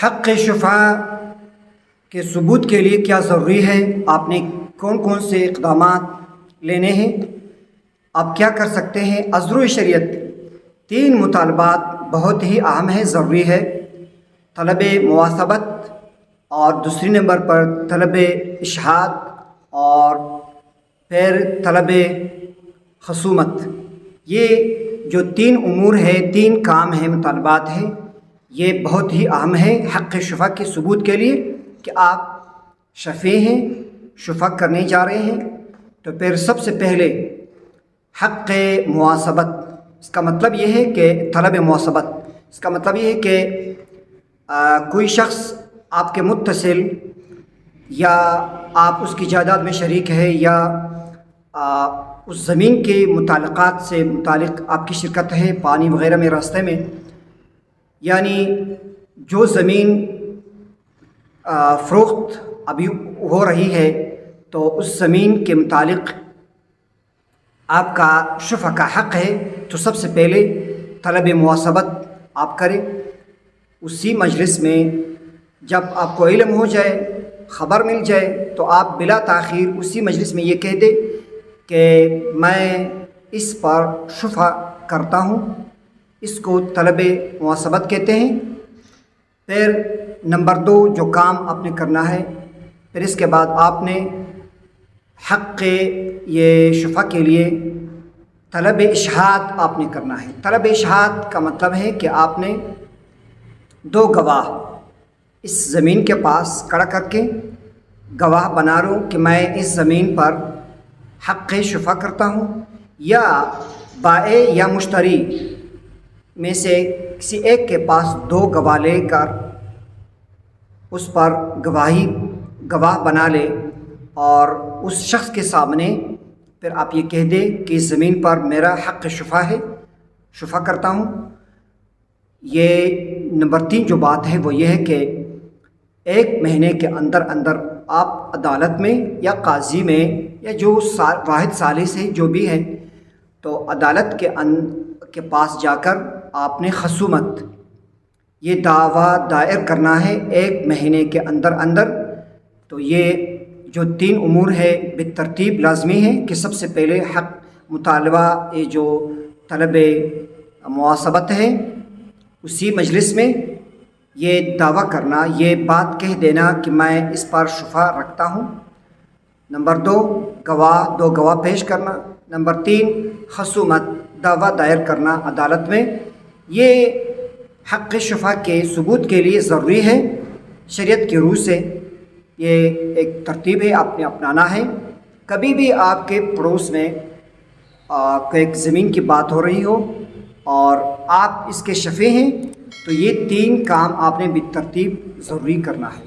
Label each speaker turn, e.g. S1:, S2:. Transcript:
S1: حق شفا کے ثبوت کے لیے کیا ضروری ہے، آپ نے کون کون سے اقدامات لینے ہیں، آپ کیا کر سکتے ہیں۔ ازرو شریعت 3 مطالبات بہت ہی اہم ہے، ضروری ہے۔ طلب مواثبت، اور دوسری نمبر پر طلب اشہاد، اور پھر طلب خصومت۔ یہ جو 3 امور ہے، 3 کام ہیں، مطالبات ہیں، یہ بہت ہی اہم ہے حق شفا کے ثبوت کے لیے کہ آپ شفیع ہیں، شفا کرنے جا رہے ہیں۔ تو پھر سب سے پہلے حق مواثبت، اس کا مطلب یہ ہے کہ طلب مواثبت، اس کا مطلب یہ ہے کہ کوئی شخص آپ کے متصل، یا آپ اس کی جائیداد میں شریک ہے، یا اس زمین کے متعلقات سے متعلق آپ کی شرکت ہے، پانی وغیرہ میں، راستے میں، یعنی جو زمین فروخت ابھی ہو رہی ہے، تو اس زمین کے متعلق آپ کا شفا کا حق ہے، تو سب سے پہلے طلب مواثبت آپ کریں۔ اسی مجلس میں جب آپ کو علم ہو جائے، خبر مل جائے، تو آپ بلا تاخیر اسی مجلس میں یہ کہہ دیں کہ میں اس پر شفا کرتا ہوں، اس کو طلب مواثبت کہتے ہیں۔ پھر نمبر 2 جو کام آپ نے کرنا ہے، پھر اس کے بعد آپ نے حق یہ شفا کے لیے طلب اشہاد آپ نے کرنا ہے۔ طلب اشہاد کا مطلب ہے کہ آپ نے 2 گواہ اس زمین کے پاس کھڑا کر کے گواہ بنا لو کہ میں اس زمین پر حق شفا کرتا ہوں، یا بائع یا مشتری میں سے کسی ایک کے پاس 2 گواہ لے کر اس پر گواہ بنا لے، اور اس شخص کے سامنے پھر آپ یہ کہہ دیں کہ اس زمین پر میرا حق شفا ہے، شفا کرتا ہوں۔ یہ نمبر 3 جو بات ہے وہ یہ ہے کہ 1 مہینے کے اندر آپ عدالت میں یا قاضی میں، یا جو واحد ثالث ہے جو بھی ہے، تو عدالت کے پاس جا کر آپ نے خصومت، یہ دعویٰ دائر کرنا ہے 1 مہینے کے اندر۔ تو یہ جو 3 امور ہے بالترتیب لازمی ہے کہ سب سے پہلے حق مطالبہ، یہ جو طلب مواثبت ہے، اسی مجلس میں یہ دعویٰ کرنا، یہ بات کہہ دینا کہ میں اس پر شفا رکھتا ہوں۔ نمبر 2 2 گواہ پیش کرنا۔ نمبر 3 خصومت، دعویٰ دائر کرنا عدالت میں۔ یہ حق شفا کے ثبوت کے لیے ضروری ہے شریعت کی روح سے، یہ ایک ترتیب ہے، آپ نے اپنانا ہے۔ کبھی بھی آپ کے پڑوس میں ایک زمین کی بات ہو رہی ہو اور آپ اس کے شفیع ہیں، تو یہ 3 کام آپ نے بالترتیب ضروری کرنا ہے۔